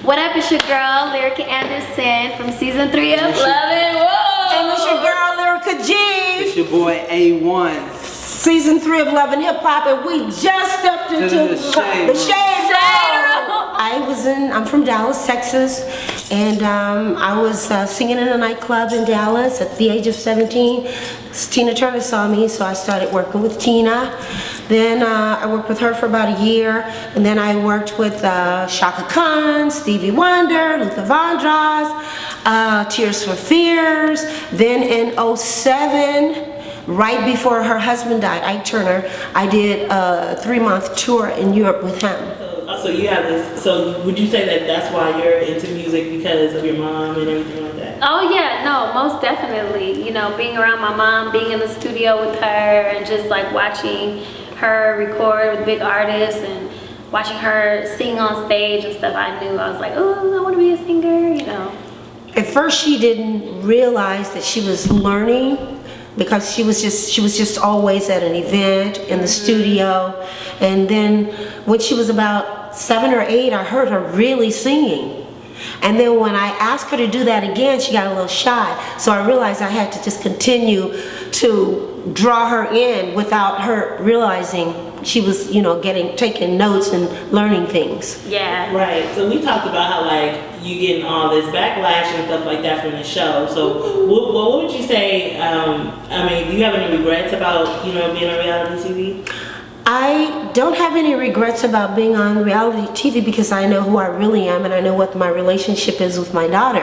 What up, it's your girl, Lyrica Anderson from season 3 of Lovin'. Whoa! And it's your girl, Lyrica G. It's your boy, A1. Season 3 of Love and Hip Hop, and we just stepped into the shade room. I'm from Dallas, Texas, and I was singing in a nightclub in Dallas at the age of 17. Tina Turner saw me, so I started working with Tina. Then I worked with her for about a year, and then I worked with Shaka Khan, Stevie Wonder, Luther Vandross, Tears for Fears. Then in 07, right before her husband died, Ike Turner, I did a 3-month tour in Europe with him. So you have this, so would you say that that's why you're into music, because of your mom and everything like that? Oh yeah, no, most definitely. You know, being around my mom, being in the studio with her, and just like watching her record with big artists and watching her sing on stage and stuff, I knew, I was like, oh, I want to be a singer, you know. At first she didn't realize that she was learning, because she was just always at an event in the studio. And then when she was about 7 or 8, I heard her really singing. And then when I asked her to do that again, she got a little shy. So I realized I had to just continue to draw her in without her realizing she was, you know, taking notes and learning things. Yeah. Right. So we talked about how like you getting all this backlash and stuff like that from the show. So what would you say? I mean, do you have any regrets about, you know, being on reality TV? I don't have any regrets about being on reality TV, because I know who I really am, and I know what my relationship is with my daughter.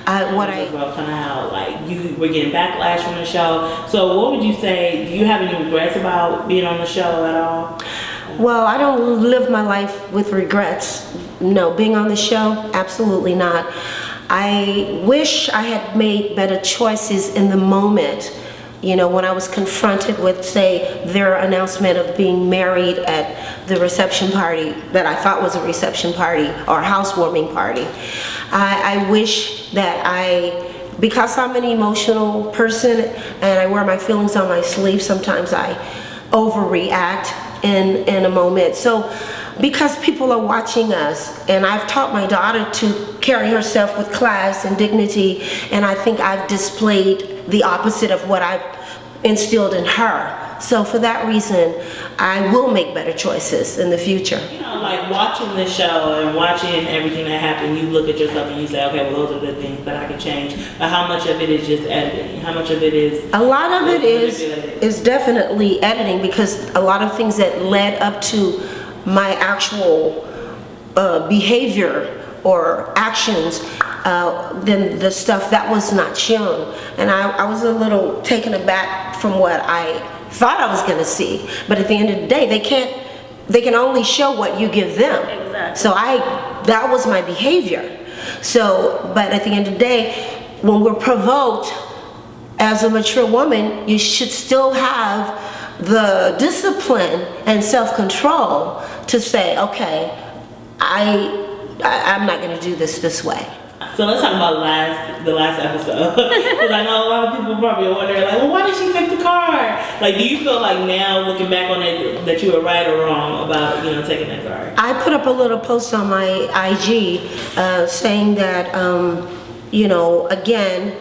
About kind of how like you were getting backlash from the show. So what would you say? Do you have any regrets about being on the show at all? Well, I don't live my life with regrets. No, being on the show, absolutely not. I wish I had made better choices in the moment. You know, when I was confronted with, say, their announcement of being married at the reception party that I thought was a reception party or housewarming party. I wish that because I'm an emotional person and I wear my feelings on my sleeve, sometimes I overreact in a moment. So because people are watching us, and I've taught my daughter to carry herself with class and dignity, and I think I've displayed the opposite of what I've instilled in her. So for that reason, I will make better choices in the future. You know, like watching the show and watching everything that happened, you look at yourself and you say, okay, well, those are the things that I can change. But how much of it is just editing? How much of it is... A lot of it is definitely editing, because a lot of things that led up to my actual behavior or actions, then the stuff that was not shown. And I was a little taken aback from what I thought I was going to see. But at the end of the day, they can only show what you give them. Exactly. So that was my behavior. So, but at the end of the day, when we're provoked as a mature woman, you should still have the discipline and self-control to say, okay, I'm not going to do this way. So let's talk about the last episode, because I know a lot of people probably are wondering, like, well, why did she take the car? Like, do you feel like now, looking back on it, that you were right or wrong about, you know, taking that car? I put up a little post on my IG saying that, you know, again,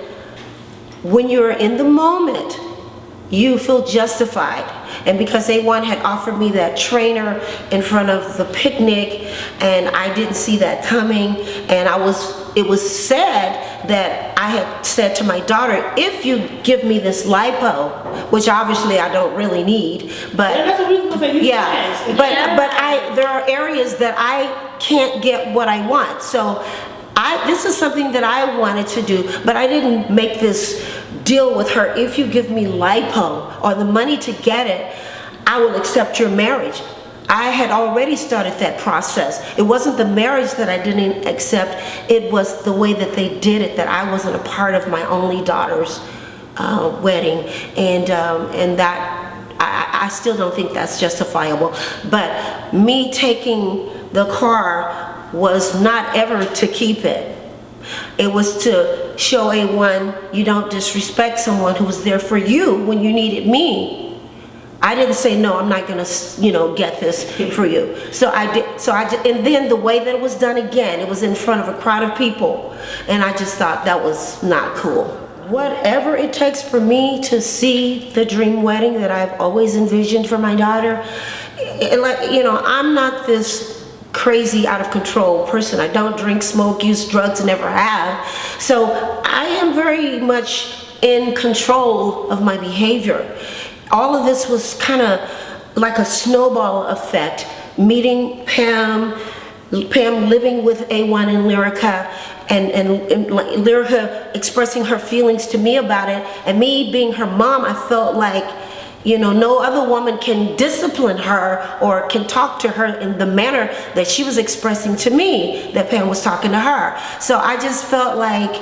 when you're in the moment, you feel justified. And because A1 had offered me that trainer in front of the picnic, and I didn't see that coming, and it was said that I had said to my daughter, if you give me this lipo, which obviously I don't really need, but that's what we were saying. Yeah, but there are areas that I can't get what I want. So this is something that I wanted to do, but I didn't make this deal with her. If you give me lipo or the money to get it, I will accept your marriage. I had already started that process. It wasn't the marriage that I didn't accept, it was the way that they did it, that I wasn't a part of my only daughter's wedding, and that I still don't think that's justifiable. But me taking the car was not ever to keep it. It was to show A1, you don't disrespect someone who was there for you when you needed me. I didn't say, no, I'm not gonna, get this for you. So I did, and then the way that it was done again, it was in front of a crowd of people. And I just thought that was not cool. Whatever it takes for me to see the dream wedding that I've always envisioned for my daughter, I'm not this crazy, out of control person. I don't drink, smoke, use drugs, never have. So I am very much in control of my behavior. All of this was kind of like a snowball effect. Meeting Pam living with A1 and Lyrica, and like Lyrica expressing her feelings to me about it, and me being her mom, I felt like, no other woman can discipline her or can talk to her in the manner that she was expressing to me that Pam was talking to her. So I just felt like,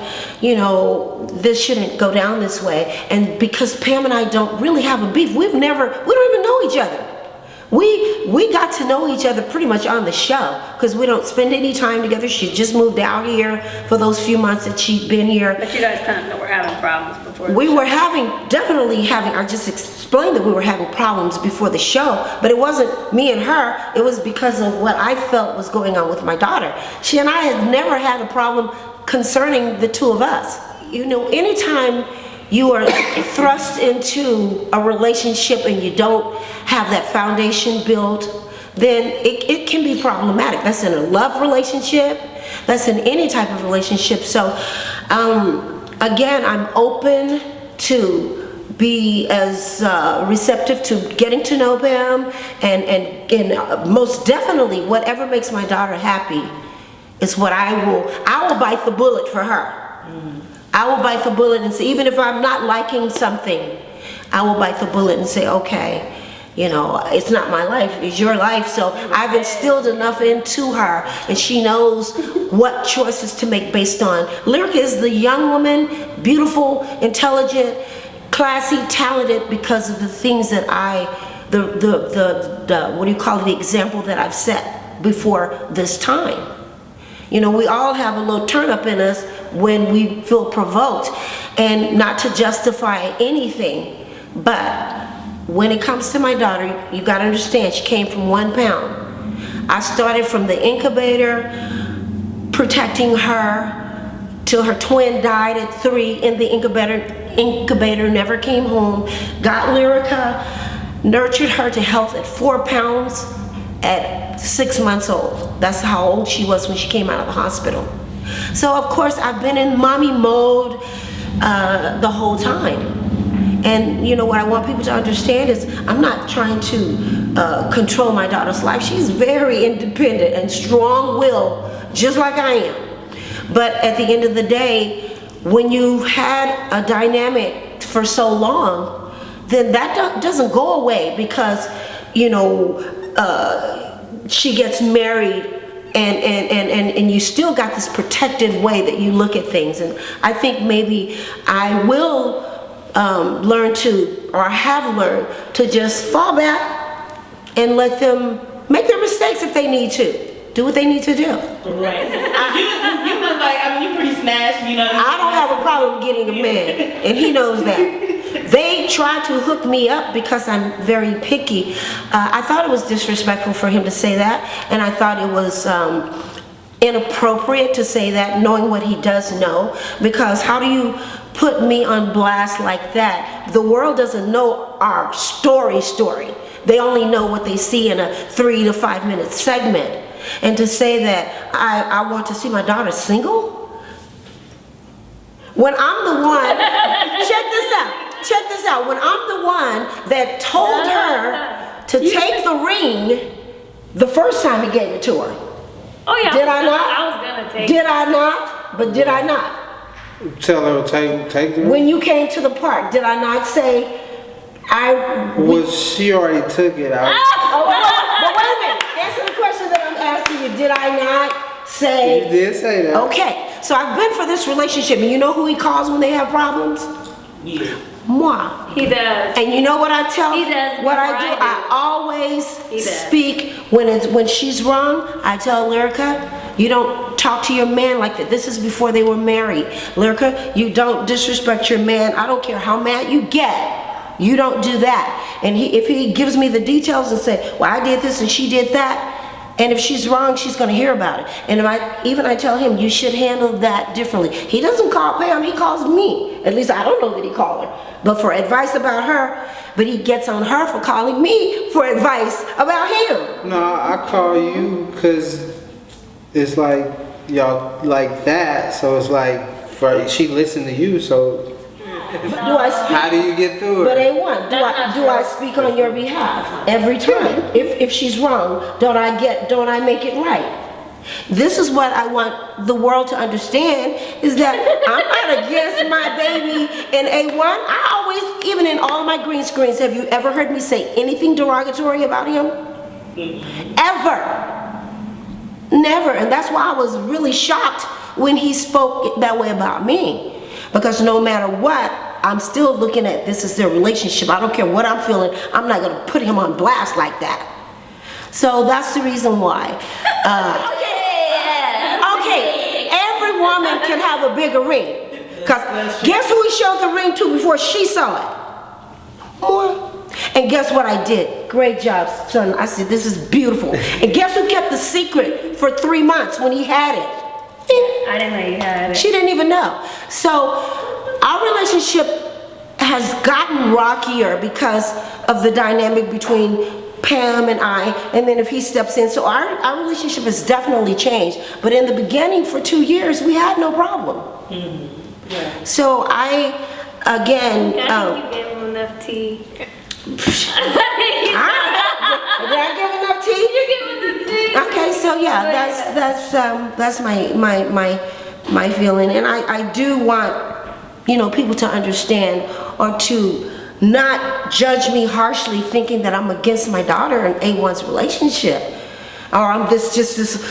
this shouldn't go down this way. And because Pam and I don't really have a beef, we don't even know each other. We got to know each other pretty much on the show because we don't spend any time together. She just moved out here for those few months that she'd been here. But you guys kind of were having problems before. We were definitely having, I just explained that we were having problems before the show, but it wasn't me and her, it was because of what I felt was going on with my daughter. She and I had never had a problem concerning the two of us. Anytime you are thrust into a relationship and you don't have that foundation built, then it can be problematic. That's in a love relationship, that's in any type of relationship. So again, I'm open to be as receptive to getting to know Pam, and most definitely whatever makes my daughter happy is what I will bite the bullet for her. I will bite the bullet and say, even if I'm not liking something, I will bite the bullet and say, okay, it's not my life, it's your life. So I've instilled enough into her, and she knows what choices to make based on. Lyrica is the young woman, beautiful, intelligent, classy, talented, because of the things that the example that I've set before this time. We all have a little turn up in us when we feel provoked, and not to justify anything, but when it comes to my daughter, you got to understand, she came from 1 pound. I started from the incubator, protecting her till her twin died at 3 in the incubator, never came home. Got Lyrica, nurtured her to health at 4 pounds at 6 months old. That's how old she was when she came out of the hospital. So of course I've been in mommy mode the whole time. And what I want people to understand is I'm not trying to control my daughter's life. She's very independent and strong-willed, just like I am. But at the end of the day, when you've had a dynamic for so long, then that doesn't go away because, she gets married and you still got this protective way that you look at things. And I think maybe I will learn to, or have learned to just fall back and let them make their mistakes if they need to. Do what they need to do. Right. You look like, you're pretty smashed, I don't have a problem getting a man, and he knows that. They tried to hook me up because I'm very picky. I thought it was disrespectful for him to say that, and I thought it was inappropriate to say that, knowing what he does know, because how do you put me on blast like that? The world doesn't know our story. They only know what they see in a 3 to 5 minute segment. And to say that I want to see my daughter single? When I'm the one, check this out. When I'm the one that told her to take the ring the first time he gave it to her. Oh yeah. Did I not? I was gonna take Did I not? But did I not? Tell her to take the. When you came to the park, did I not say Well, she already took it out. Oh, but wait a minute. Answer the question that I'm asking you. Did I not say? You did say that. Okay. So I've been for this relationship, and you know who he calls when they have problems? Yeah. Moi. He does. And you know what I tell? He does. What I do? I always He does. speak when she's wrong. I tell Lyrica, you don't talk to your man like that. This is before they were married. Lyrica, you don't disrespect your man. I don't care how mad you get. You don't do that. And if he gives me the details and say, well, I did this and she did that, and if she's wrong, she's going to hear about it. And I tell him, you should handle that differently. He doesn't call Pam, he calls me. At least I don't know that he called her. But for advice about her, but he gets on her for calling me for advice about him. No, I call you because it's like y'all like that. So it's like she listened to you. So how do you get through it? But A1, do I speak on your behalf every time? If she's wrong, don't I make it right? This is what I want the world to understand, is that I'm not against my baby in A1. I always, even in all my green screens, have you ever heard me say anything derogatory about him? Ever. Never. And that's why I was really shocked when he spoke that way about me. Because no matter what, I'm still looking at this as their relationship. I don't care what I'm feeling. I'm not going to put him on blast like that. So that's the reason why. Okay, every woman can have a bigger ring. Because guess who he showed the ring to before she saw it? More. And guess what I did? Great job, son. I said, this is beautiful. And guess who kept the secret for 3 months when he had it? I didn't know you had it. She didn't even know. So our relationship has gotten rockier because of the dynamic between Pam and I, and then if he steps in. So our relationship has definitely changed. But in the beginning, for 2 years, we had no problem. Mm-hmm. Yeah. So I think you gave him enough tea. Did I give enough tea? You gave him enough tea. Okay, so yeah, that's my feeling, and I do want people to understand, or to not judge me harshly, thinking that I'm against my daughter and A1's relationship, or I'm this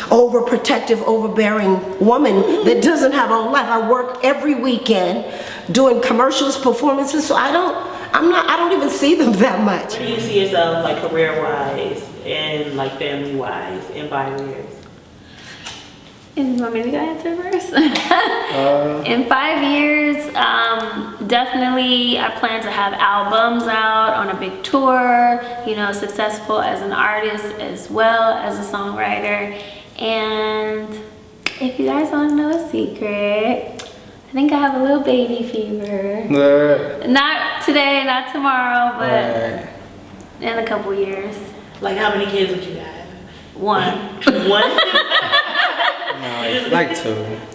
overprotective, overbearing woman that doesn't have her own life. I work every weekend doing commercials, performances, so I don't even see them that much. Where do you see yourself, like, career-wise and like family-wise in 5 years? You want me to answer first? In 5 years, definitely I plan to have albums out on a big tour, successful as an artist as well as a songwriter. And if you guys want to know a secret, I think I have a little baby fever. Not today, not tomorrow, but in a couple years. Like, how many kids would you have? One. One? No, like 2.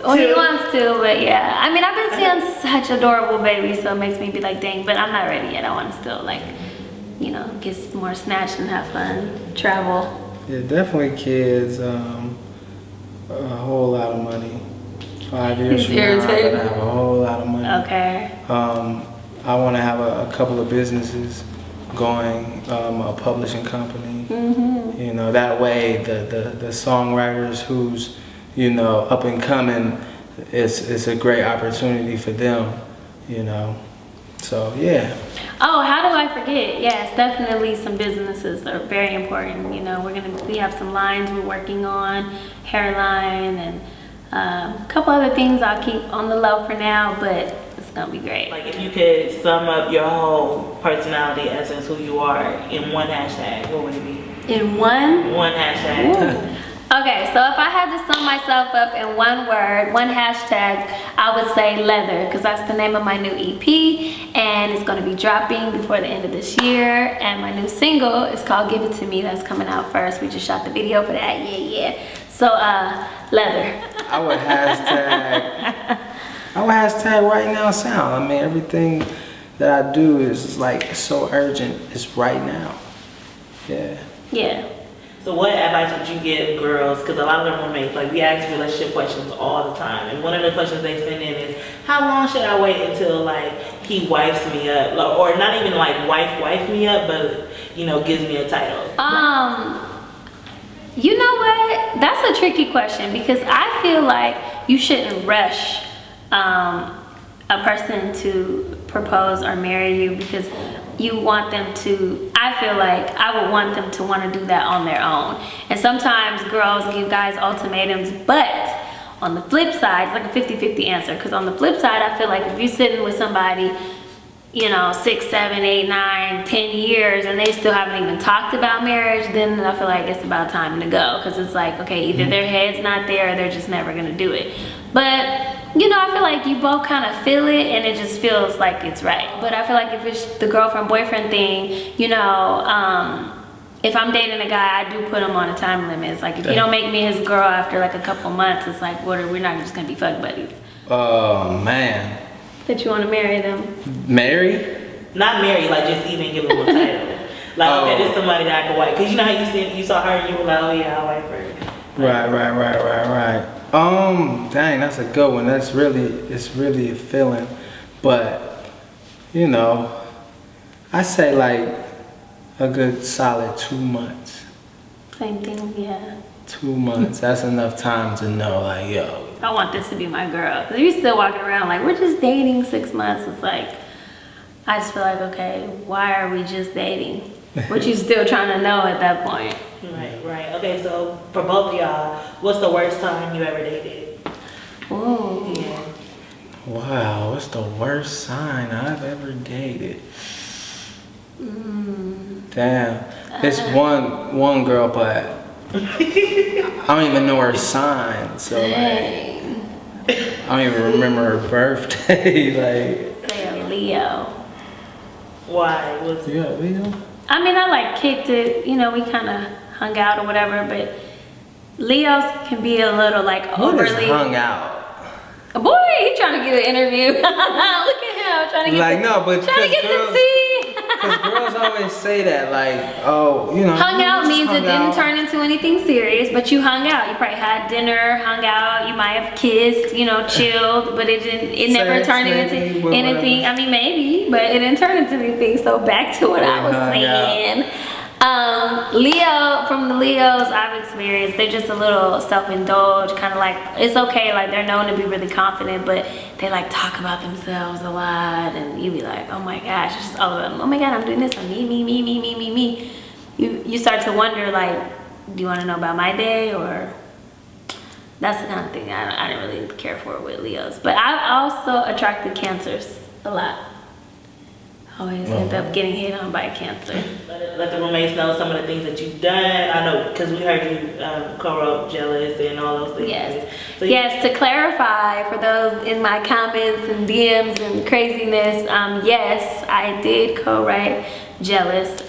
Well, he wants to, but yeah. I mean, I've been seeing such adorable babies, so it makes me be like, dang, but I'm not ready yet. I want to still, get more snatched and have fun, travel. Yeah, definitely kids. A whole lot of money. 5 years from now, I'm gonna have a whole lot of money. Okay. I want to have a couple of businesses going, a publishing company. Mm-hmm. That way the songwriters who's up and coming, it's a great opportunity for them. So yeah. Oh, how do I forget? Yes, definitely some businesses are very important. We have some lines we're working on, hairline, and a couple other things I'll keep on the low for now, but it's gonna be great. Like, if you could sum up your whole personality, essence, who you are, in one hashtag, what would it be? In one? One hashtag. Okay, so if I had to sum myself up in one word, one hashtag, I would say leather, because that's the name of my new EP, and it's going to be dropping before the end of this year. And my new single is called Give It To Me. That's coming out first. We just shot the video for that. Yeah. So leather. I would hashtag right now sound. I mean, everything that I do is like so urgent. It's right now. Yeah. So what advice would you give girls? Because a lot of them roommates, like, we ask relationship questions all the time, and one of the questions they send in is, how long should I wait until, like, he wifes me up, or not even like wife me up, but gives me a title? You know what? That's a tricky question, because I feel like you shouldn't rush a person to propose or marry you, because you want them to, I feel like I would want them to want to do that on their own. And sometimes girls give guys ultimatums, but on the flip side, it's like a 50-50 answer, because on the flip side, I feel like if you're sitting with somebody you know, 6, 7, 8, 9, 10 years and they still haven't even talked about marriage, then I feel like it's about time to go. Because it's like, okay, either their head's not there or they're just never going to do it. But, you know, I feel like you both kind of feel it and it just feels like it's right. But I feel like if it's the girlfriend-boyfriend thing, you know, if I'm dating a guy, I do put him on a time limit. It's like, if you don't make me his girl after like a couple months, it's like, we're not just going to be fuck buddies. Oh, man. That you want to marry them. Marry? Not marry, like just even give them a title. Like, okay, this is somebody that I can wife. Because you know how you saw her and you were like, oh yeah, I'll wife her. Right. Dang, that's a good one. It's really a feeling. But, you know, I say like a good solid 2 months. Same thing, yeah. 2 months. That's enough time to know, like, yo. I want this to be my girl. Cause you still walking around like, we're just dating 6 months. It's like, I just feel like, okay, why are we just dating? What you still trying to know at that point? Right. Okay, so for both of y'all, what's the worst time you ever dated? Ooh. Yeah. Wow, what's the worst sign I've ever dated? Damn. It's one girl, but I don't even know her sign, so like, I don't even remember her birthday. Like, Say a Leo. Why? What's you got Leo? I mean, I like kicked it, you know, we kind of hung out or whatever, but Leos can be a little like Who just overly. hung out? Boy, he trying to get an interview. Look at him, trying to get Like, no, but trying to get girls, the tea. Because girls always say that, like, oh, you know. Hung out just means hung it didn't out. turn into anything serious, but you hung out. You probably had dinner, hung out. You might have kissed, you know, chilled, but it didn't. It never Sex, turned maybe, into whatever. anything. I mean, maybe, but it didn't turn into anything. So back to what I was saying. Leo, from the Leos I've experienced, they're just a little self-indulged, kind of like, it's okay, like they're known to be really confident, but they like talk about themselves a lot, and you be like, oh my gosh, it's just all about them. Oh my god, I'm doing this, I'm me. You start to wonder, like, do you want to know about my day? Or that's the kind of thing I didn't really care for with Leos. But I've also attracted Cancers a lot. Always end up getting hit on by Cancer. Let the roommates know some of the things that you've done. I know, because we heard you co-wrote Jealous and all those things. Yes. So Yes, to clarify for those in my comments and DMs and craziness, yes, I did co-write Jealous.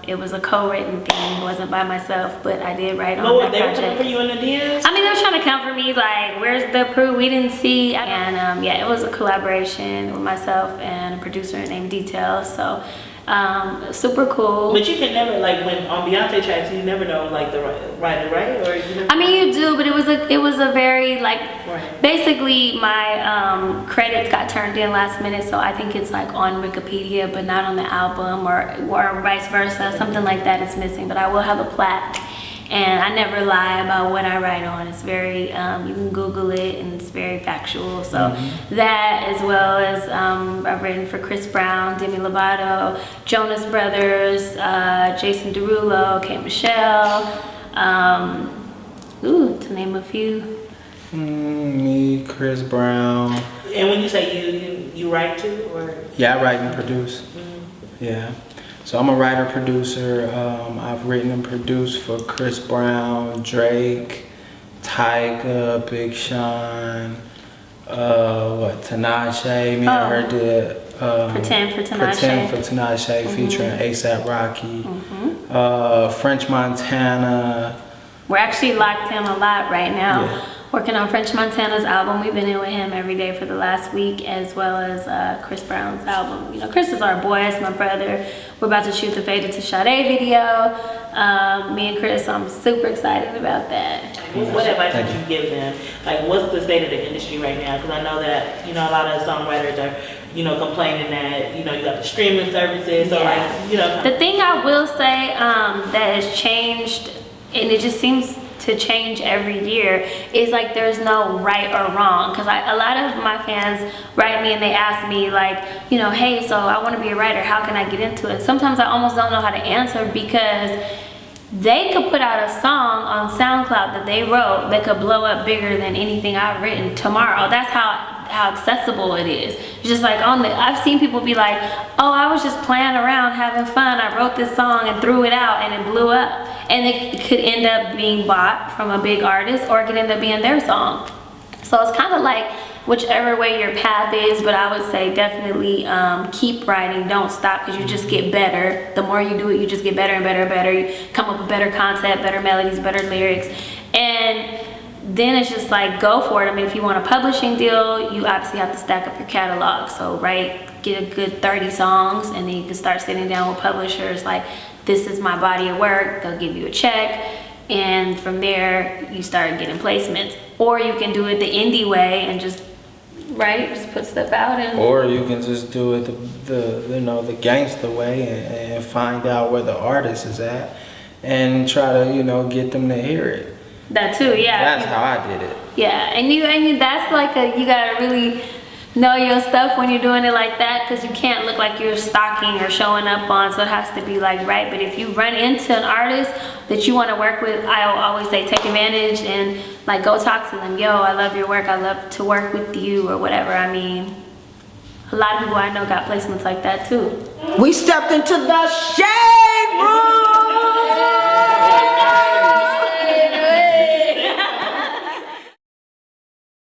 It was a co-written thing. It wasn't by myself, but I did write on that they were project. coming for you in the DMs? I mean, they were trying to come for me, like, where's the proof? We didn't see. And yeah, it was a collaboration with myself and a producer named Detail. So super cool. But you can never, like, when on Beyonce tracks, you never know, like, the writer, right? Or you never. I mean, you do, but it was a very, like, Right. basically my credits got turned in last minute, so I think it's like on Wikipedia, but not on the album, or vice versa, something like that is missing. But I will have a plaque, and I never lie about what I write on. It's very, you can Google it, and it's very factual. So that, as well as I've written for Chris Brown, Demi Lovato, Jonas Brothers, Jason Derulo, K. Michelle, to name a few. Me, Chris Brown. And when you say you write too, or? Yeah, I write and produce. Yeah. So I'm a writer producer. I've written and produced for Chris Brown, Drake, Tyga, Big Sean, Tinashe. Me and her did Pretend for Tinashe. featuring A$AP Rocky. French Montana. We're actually locked in a lot right now. Yeah. Working on French Montana's album. We've been in with him every day for the last week, as well as Chris Brown's album. You know, Chris is our boy, it's my brother. We're about to shoot the Faded to Sade video. Me and Chris, I'm super excited about that. What advice would you give them? Like, what's the state of the industry right now? Because I know that, you know, a lot of songwriters are, you know, complaining that, you know, you got the streaming services. So, like, you know. The thing I will say that has changed, and it just seems to change every year, is like there's no right or wrong. Because a lot of my fans write me and they ask me, like, you know, hey, so I want to be a writer, how can I get into it? Sometimes I almost don't know how to answer, because they could put out a song on SoundCloud that they wrote that could blow up bigger than anything I've written tomorrow. That's how how accessible it is. It's just like I've seen people be like, oh, I was just playing around having fun, I wrote this song and threw it out and it blew up. And it could end up being bought from a big artist, or it could end up being their song. So it's kind of like whichever way your path is, but I would say definitely keep writing, don't stop, because you just get better. The more you do it, you just get better and better and better. You come up with better concept, better melodies, better lyrics, and then it's just like go for it. I mean, if you want a publishing deal, you obviously have to stack up your catalog. So get a good 30 songs, and then you can start sitting down with publishers like, this is my body of work. They'll give you a check, and from there you start getting placements. Or you can do it the indie way and just put stuff out. And or you can just do it the gangster way and find out where the artist is at and try to get them to hear it. That too, yeah. That's how I did it. Yeah, and you that's like you gotta really know your stuff when you're doing it like that, because you can't look like you're stalking or showing up on, so it has to be like right. But if you run into an artist that you want to work with, I'll always say take advantage and like go talk to them. Yo, I love your work, I love to work with you, or whatever. I mean, a lot of people I know got placements like that too. We stepped into the shade.